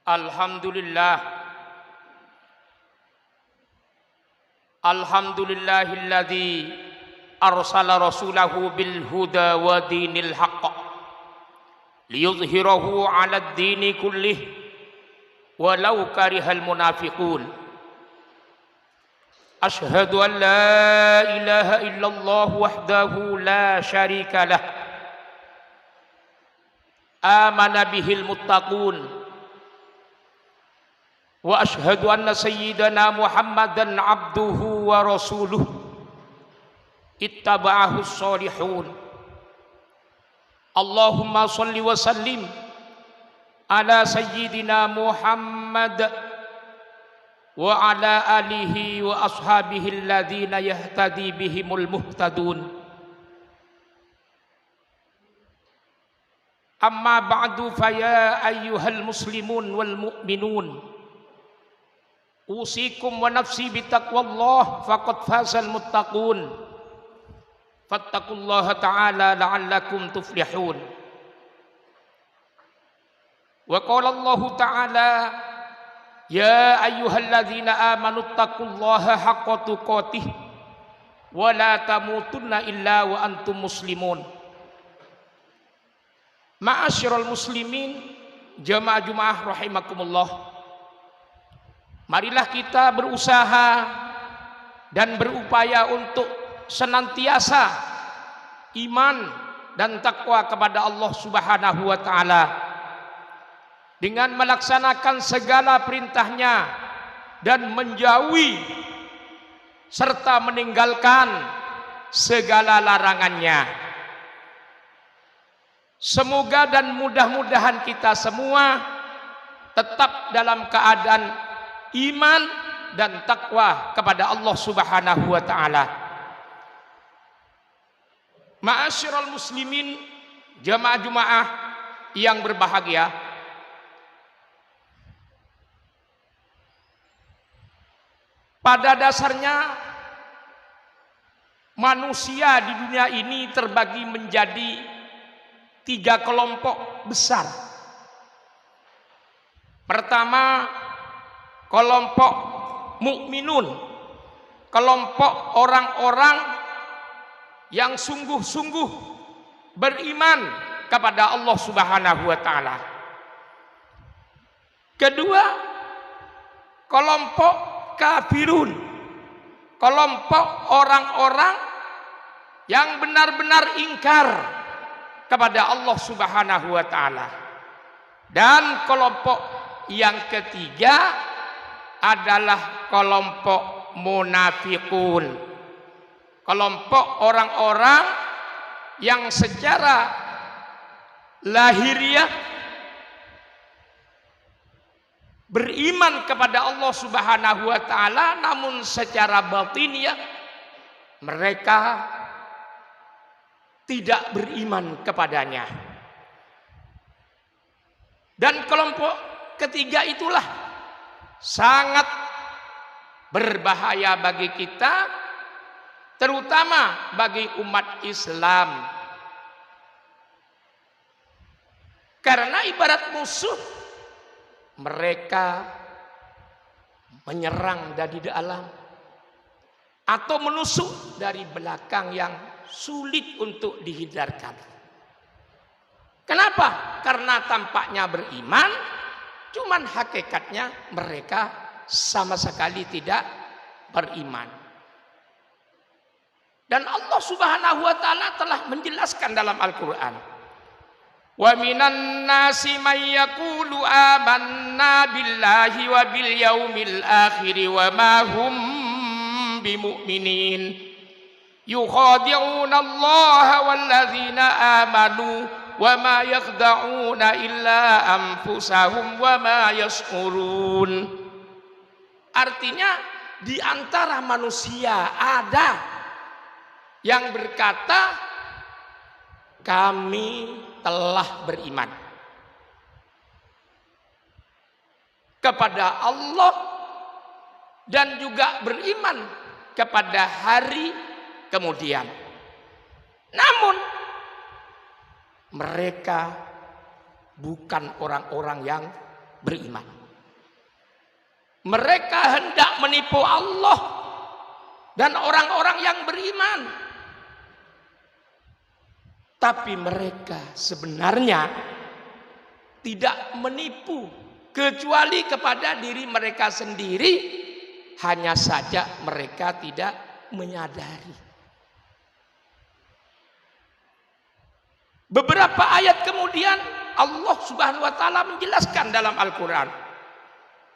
Alhamdulillah. Alhamdulillahilladzi arsala rasulahu bil huda wa dinil haqq liyudhhirahu 'alad dini kullih walau karihal munafiqun. Ashhadu an la ilaha illallah wahdahu la syarika lah. Amana bihil muttaqun. Wa ashhadu anna sayyidana Muhammadan abduhu wa rasuluh ittaba'ahu sholihun. Allahumma salli wa sallim ala sayyidina Muhammad wa ala alihi wa ashabihi alladhina yahtadi bihimul muhtadun. Amma ba'du fa ya ayyuhal muslimun wal mu'minun, usikum wa nafsi bitaqwallah faqad fazal muttaqun. Fattaqullaha ta'ala la'allakum tuflihun. Wa qala Allah ta'ala ya ayyuhalladzina amanu taqullaha haqqa tuqatih wa la tamutunna illa wa antum muslimun. Ma'asyiral muslimin, jamaah Jumat rahimakumullah. Marilah kita berusaha dan berupaya untuk senantiasa iman dan takwa kepada Allah Subhanahu wa taala dengan melaksanakan segala perintahnya dan menjauhi serta meninggalkan segala larangannya. Semoga dan mudah-mudahan kita semua tetap dalam keadaan iman dan takwa kepada Allah Subhanahu wa taala. Ma'asyiral muslimin, jamaah Jumat yang berbahagia, pada dasarnya manusia di dunia ini terbagi menjadi 3 kelompok besar. Pertama, kelompok mukminun, kelompok orang-orang yang sungguh-sungguh beriman kepada Allah Subhanahu wa taala. Kedua, kelompok kafirun, kelompok orang-orang yang benar-benar ingkar kepada Allah Subhanahu wa taala. Dan kelompok yang ketiga adalah kelompok munafikun, kelompok orang-orang yang secara lahiriah beriman kepada Allah Subhanahu wa taala, namun secara batiniah mereka tidak beriman kepadanya. Dan kelompok ketiga itulah sangat berbahaya bagi kita, terutama bagi umat Islam, karena ibarat musuh. Mereka menyerang dari dalam atau menusuk dari belakang yang sulit untuk dihindarkan. Kenapa? Karena tampaknya beriman, cuman hakikatnya mereka sama sekali tidak beriman. Dan Allah Subhanahu wa taala telah menjelaskan dalam Al-Qur'an, wa minan nasi may yaqulu amanna billahi wa bil yaumil akhir wa ma hum bimu'minin yukhadi'una Allah wal ladzina amanu wa ma yakhda'una illa anfusahum wa ma yash'urun. Artinya di antara manusia ada yang berkata kami telah beriman kepada Allah dan juga beriman kepada hari kemudian. Namun mereka bukan orang-orang yang beriman. Mereka hendak menipu Allah dan orang-orang yang beriman. Tapi mereka sebenarnya tidak menipu kecuali kepada diri mereka sendiri, hanya saja mereka tidak menyadari. Beberapa ayat kemudian Allah Subhanahu wa taala menjelaskan dalam Al-Qur'an,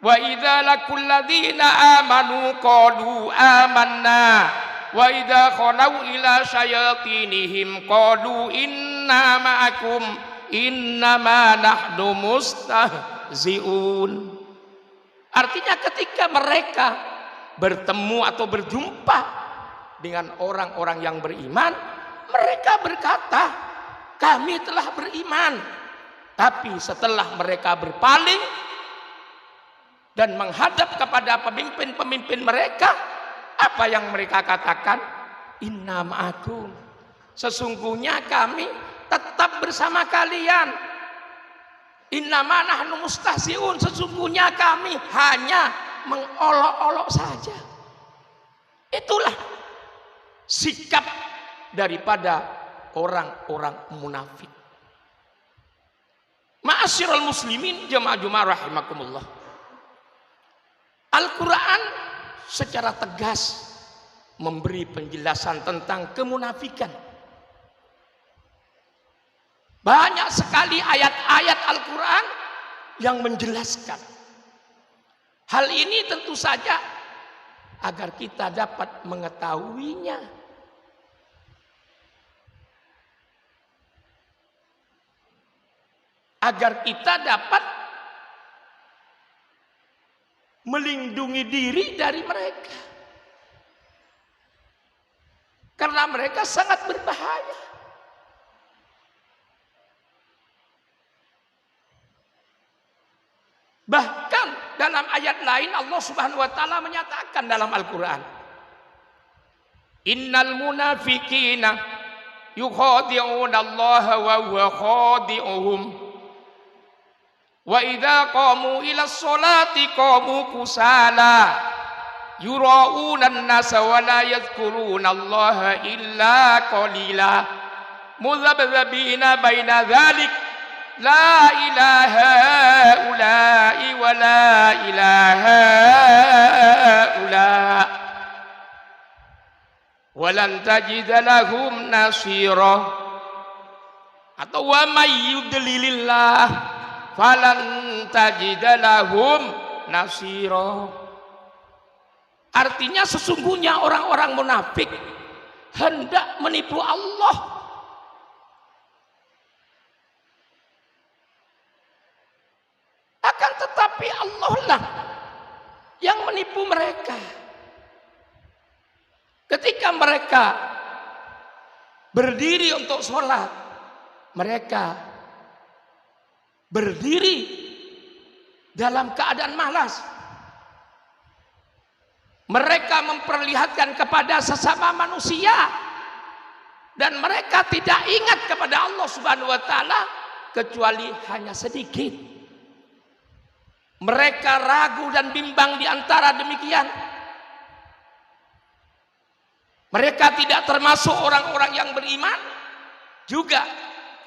wa idza laqul ladzina amanu qalu amanna wa idza khalau ila syayatinihim qalu inna ma'akum innama nahnu mustahzi'un. Artinya ketika mereka bertemu atau berjumpa dengan orang-orang yang beriman, mereka berkata, kami telah beriman. Tapi setelah mereka berpaling dan menghadap kepada pemimpin-pemimpin mereka, apa yang mereka katakan? Inna ma'akum, sesungguhnya kami tetap bersama kalian. Innama nahnu mustahzi'un, sesungguhnya kami hanya mengolok-olok saja. Itulah sikap daripada orang-orang munafik. Ma'asyiral muslimin jamaah rahimakumullah. Al-Quran secara tegas memberi penjelasan tentang kemunafikan. Banyak sekali ayat-ayat Al-Quran yang menjelaskan. Hal ini tentu saja agar kita dapat mengetahuinya. Agar kita dapat melindungi diri dari mereka. Karena mereka sangat berbahaya. Bahkan dalam ayat lain Allah Subhanahu wa taala menyatakan dalam Al-Qur'an, innal munafiqina yukhadi'una Allah wa huwa khadi'uhum wa idza qamu ila sholati qamu kusala yura'una an-nasa wa la yadhkuruna Allah illa qalila mudhabdhabina baina dzalik la ilaha ula'i wa la ilaha ula' walan tajida lahum nasira, atau wa may yudlilillah falan tajida lahum nasira. Artinya sesungguhnya orang-orang munafik hendak menipu Allah. Akan tetapi Allah lah yang menipu mereka. Ketika mereka berdiri untuk sholat, mereka berdiri dalam keadaan malas. Mereka memperlihatkan kepada sesama manusia dan mereka tidak ingat kepada Allah Subhanahu wa taala kecuali hanya sedikit. Mereka ragu dan bimbang di antara demikian. Mereka tidak termasuk orang-orang yang beriman, juga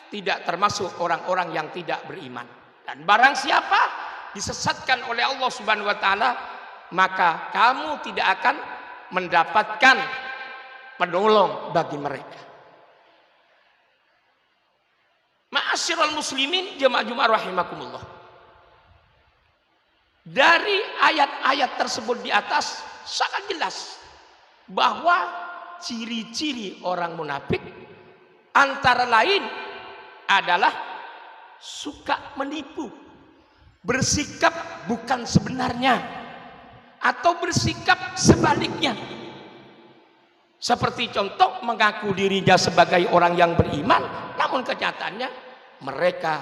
tidak termasuk orang-orang yang tidak beriman. Dan barang siapa disesatkan oleh Allah Subhanahu wa taala, maka kamu tidak akan mendapatkan penolong bagi mereka. Ma'asyiral muslimin jamaah rahimakumullah. Dari ayat-ayat tersebut di atas sangat jelas bahwa ciri-ciri orang munafik antara lain adalah suka menipu, bersikap bukan sebenarnya, atau bersikap sebaliknya. Seperti contoh mengaku dirinya sebagai orang yang beriman, namun kenyataannya mereka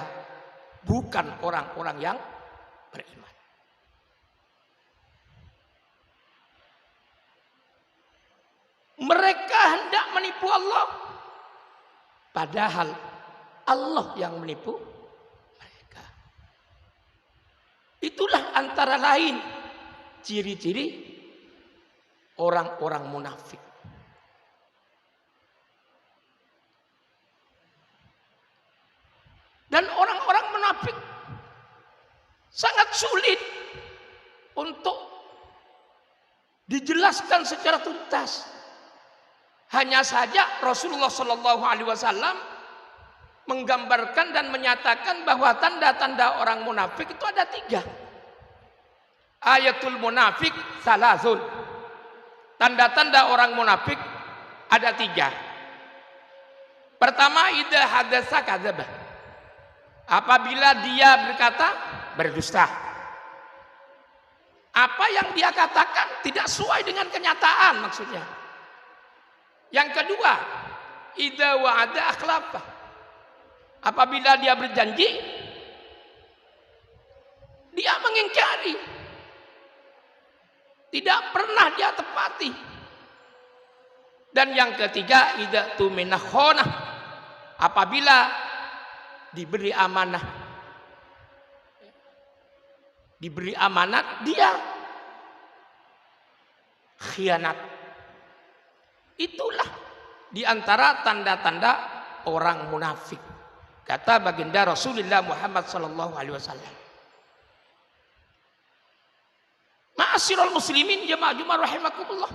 bukan orang-orang yang beriman. Mereka hendak menipu Allah, padahal Allah yang menipu mereka. Itulah antara lain ciri-ciri orang-orang munafik. Dan orang-orang munafik sangat sulit untuk dijelaskan secara tuntas. Hanya saja Rasulullah Shallallahu Alaihi Wasallam menggambarkan dan menyatakan bahwa tanda-tanda orang munafik itu ada 3. Ayatul munafik salazun. Tanda-tanda orang munafik ada 3. Pertama, idza hadatsa kadzaba. Apabila dia berkata, berdusta. Apa yang dia katakan tidak sesuai dengan kenyataan maksudnya. Yang kedua, idza wa'ada akhlafa. Apabila dia berjanji, dia mengingkari. Tidak pernah dia tepati. Dan yang ketiga, idza tumina khana. Apabila diberi amanah, diberi amanat, dia khianat. Itulah diantara tanda-tanda orang munafik, kata baginda Rasulullah Muhammad sallallahu alaihi wasallam. Ma'asyiral muslimin jamaah rahimakumullah.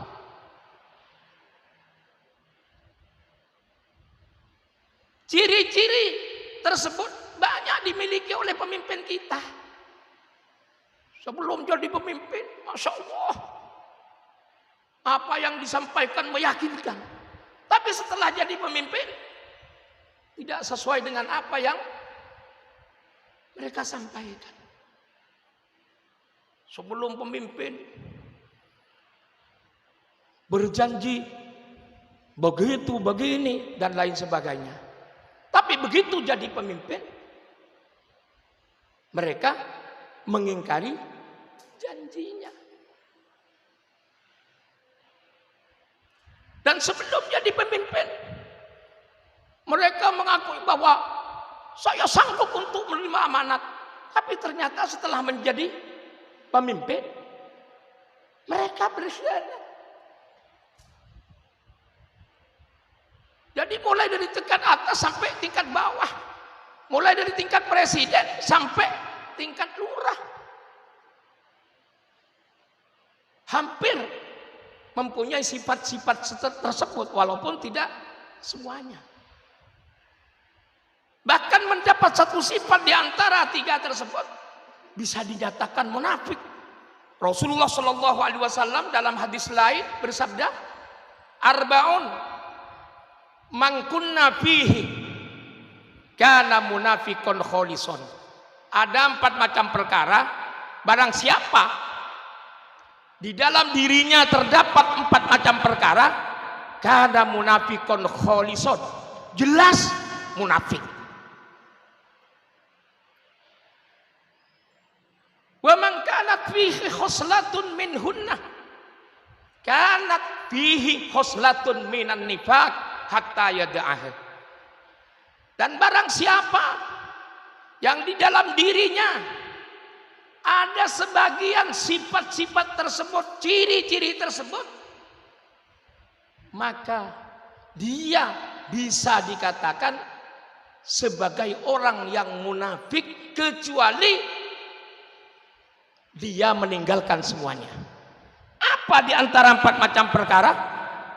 Ciri-ciri tersebut banyak dimiliki oleh pemimpin kita. Sebelum jadi pemimpin, Masya Allah, apa yang disampaikan meyakinkan. Tapi setelah jadi pemimpin, tidak sesuai dengan apa yang mereka sampaikan. Sebelum pemimpin berjanji begitu, begini, dan lain sebagainya. Tapi begitu jadi pemimpin, mereka mengingkari janjinya. Dan sebelum jadi pemimpin, mereka mengakui bahwa saya sanggup untuk menerima amanat. Tapi ternyata setelah menjadi pemimpin, mereka berkhianat. Jadi mulai dari tingkat atas sampai tingkat bawah, mulai dari tingkat presiden sampai tingkat lurah, hampir mempunyai sifat-sifat tersebut, walaupun tidak semuanya. Bahkan mendapat satu sifat di antara 3 tersebut bisa dinyatakan munafik. Rasulullah Shallallahu Alaihi Wasallam dalam hadis lain bersabda, "Arbaun man kunna fihi kana munafiqun kholison." Ada 4 macam perkara, barang siapa di dalam dirinya terdapat 4 macam perkara, kana munafiqun kholison, jelas munafik. Wa man kanat fihi khoslatun minhunna kanat fihi khoslatun minan nifaq hatta yada'ah. Dan barang siapa yang di dalam dirinya ada sebagian sifat-sifat tersebut, ciri-ciri tersebut, maka dia bisa dikatakan sebagai orang yang munafik, kecuali dia meninggalkan semuanya. Apa di antara 4 macam perkara?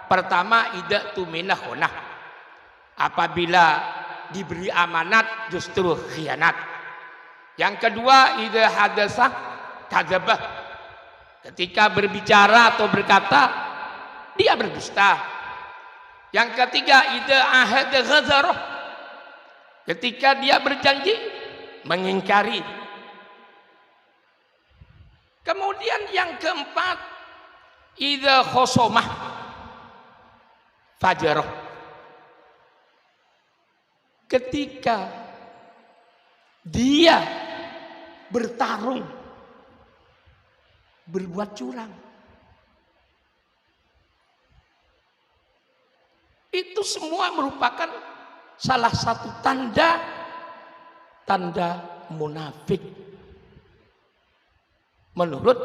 Pertama, idza tumina khonah. Apabila diberi amanat justru khianat. Yang kedua, idza hadatsa kadzdzaba. Ketika berbicara atau berkata, dia berdusta. Yang ketiga, idza ahada ghadara. Ketika dia berjanji, mengingkari. Kemudian yang keempat, idza khosomah fajarah. Ketika dia bertarung, berbuat curang, itu semua merupakan salah satu tanda munafik menurut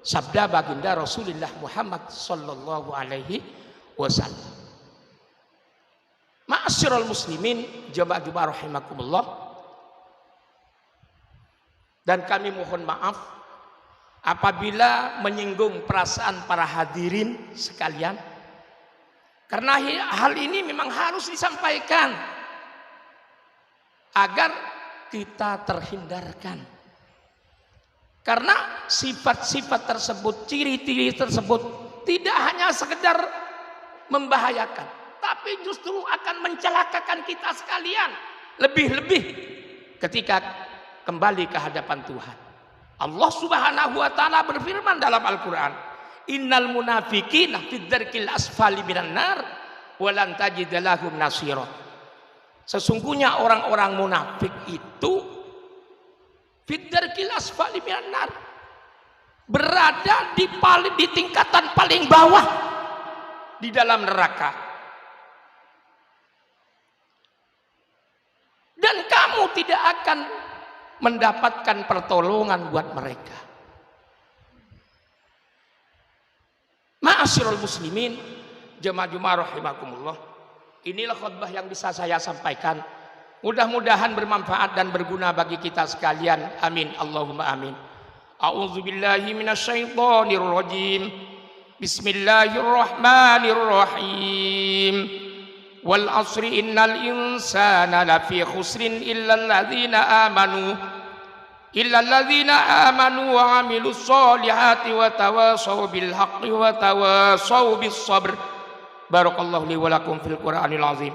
sabda baginda Rasulullah Muhammad sallallahu alaihi wasallam. Ma'asyiral muslimin, jamaah rahimakumullah. Dan kami mohon maaf apabila menyinggung perasaan para hadirin sekalian, karena hal ini memang harus disampaikan agar kita terhindarkan. Karena sifat-sifat tersebut, ciri-ciri tersebut tidak hanya sekedar membahayakan, tapi justru akan mencelakakan kita sekalian. Lebih-lebih ketika kembali ke hadapan Tuhan. Allah Subhanahu wa taala berfirman dalam Al-Qur'an, "Innal munafiqina fid darkil asfali minan nar wa lan tajid lahum nasira." Sesungguhnya orang-orang munafik itu fid darkil asfali minan nar, berada di tingkatan paling bawah di dalam neraka. Dan kamu tidak akan mendapatkan pertolongan buat mereka. Ma'asyiral muslimin, jemaah rahimakumullah. Inilah khutbah yang bisa saya sampaikan. Mudah-mudahan bermanfaat dan berguna bagi kita sekalian. Amin. Allahumma amin. A'udzubillahi minasyaitonir rajim. Bismillahirrahmanirrahim. Wal asri innal insana lafi khusrin illa alladzina amanu wa amilus solihati wa tawasaw bil haqqi wa tawasaw bis sabr. Barakallahu li wa lakum fil Qur'anil azim.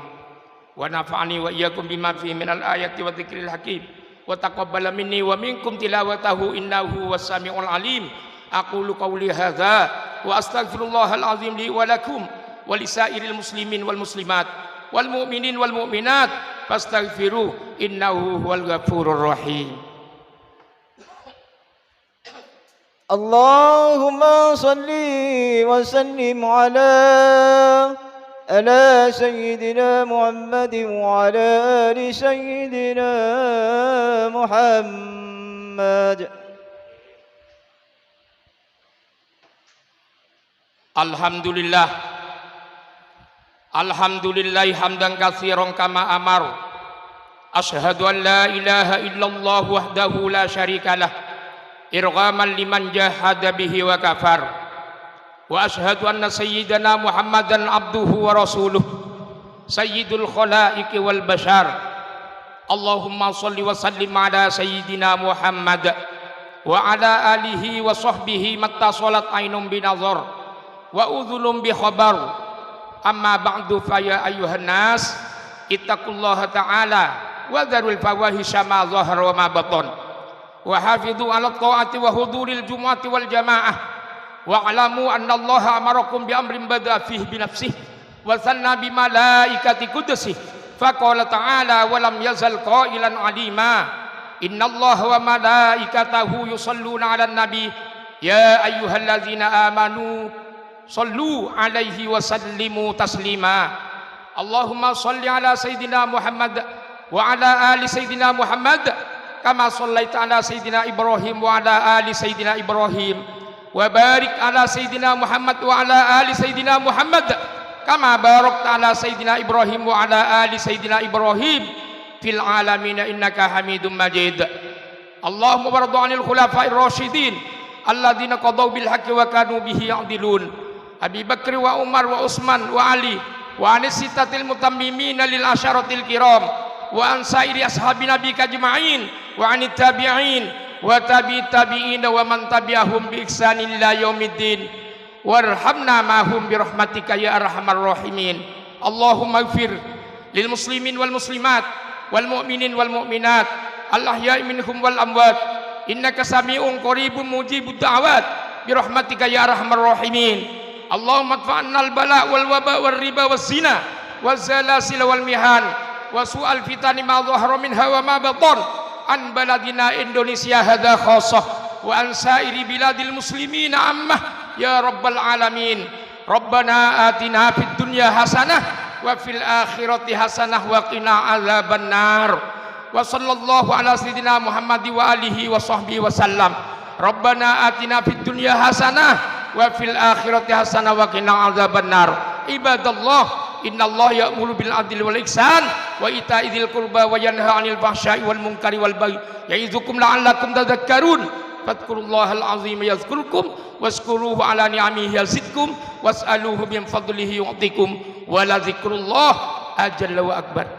Wa nafa'ani wa iyyakum bima fihi minal ayati wa dzikril hakim. Wa taqabbala minni wa minkum tilawatahu innahu was-sami'ul alim. Aqulu qawli hadza wa astaghfirullahal azim li wa lakum wa lisairil muslimin wal muslimat wal mu'minin wal mu'minat fastaghfiru innahu huwal ghafurur rahim. Allahumma salli wa sallim ala sayyidina Muhammadin wa ala ali sayyidina Muhammad. Alhamdulillah hamdan katsiran kama amar. Asyhadu an la ilaha illallah wahdahu la syarikalah irghaman liman jahada bihi wa kafar. Wa asyhadu anna sayyidana Muhammadan abduhu wa rasuluh sayyidul khalaiqi wal bashar. Allahumma salli wa sallim ala sayyidina Muhammad wa ala alihi wa sahbihi matta salat ainum binazar wa udhulum bi khabar. Amma ba'du fa ya ayyuhan nas ittaqullaha ta'ala wa dharul fawahisha ma dhahara wa ma batan wa hafidhu 'ala ta'ati wa huduril jumu'ati wal jamaah wa 'alamu anna Allah amarakum bi amrin bada fihi bi nafsihi wa sanna bi malaikati qudsihi fa qala ta'ala wa lam yazal qailan 'alima innallaha wa malaikatahu yusalluna 'alan nabi ya ayyuhallazina amanu sallu alaihi wa sallimu taslima. Allahumma salli ala sayyidina Muhammad wa ala ali sayyidina Muhammad kama sallaita ala sayyidina Ibrahim wa ala ali sayyidina Ibrahim wa barik ala sayyidina Muhammad wa ala ali sayyidina Muhammad kama barakta ala sayyidina Ibrahim wa ala ali sayyidina Ibrahim fil alamin innaka Hamidum Majid. Allahumma warḍa 'anil khulafa'ir rasyidin alladzina qadaw bil haqqi wa kanu bihi ya'dilun. Abi Bakr wa Umar wa Utsman wa Ali wa anis sittatil mutammimina lil asyaratil kiram wa an sairi ashabi nabika ajma'in wa anit tabi'in wa tabi'in wa man tabi'ahum bi ihsanin ila yaumiddin warhamna ma'hum bi rahmatika ya arhamar rahimin. Allahumma ighfir lil muslimin wal muslimat wal mu'minin wal mu'minat al ahya'i minhum wal amwat innaka sami'un qaribun mujibud da'wat bi rahmatika ya arhamar rahimin. Allahumma adfa'na al-bala' wal waba' wal riba waz zina waz zalasil wal mihan wa su'al fitani ma dhahara minha wa ma batan an baladina Indonesia hadza khassah wa an sairi biladil muslimin ammah ya rabbal alamin. Rabbana atina fid dunya hasanah wa fil akhirati hasanah wa qina adzabannar. Wa sallallahu ala sayyidina Muhammad wa alihi wa sahbihi wa sallam. Rabbana atina fid dunya hasanah wa fil akhirati hasanah wa qina adzabannar. Ibadallah, innallaha ya'muru bil adli wal ihsan wa ita'i dzil qurba wa yanha 'anil fahsya'i wal munkari wal baghi ya'idzukum la'allakum tadhakkarun. Fadhkurullahal azim yazkurkum washkuruhu ala ni'amihi yazidkum was'aluhu min fadlihi yu'tikum wa la dzikrullah ajalla wa akbar.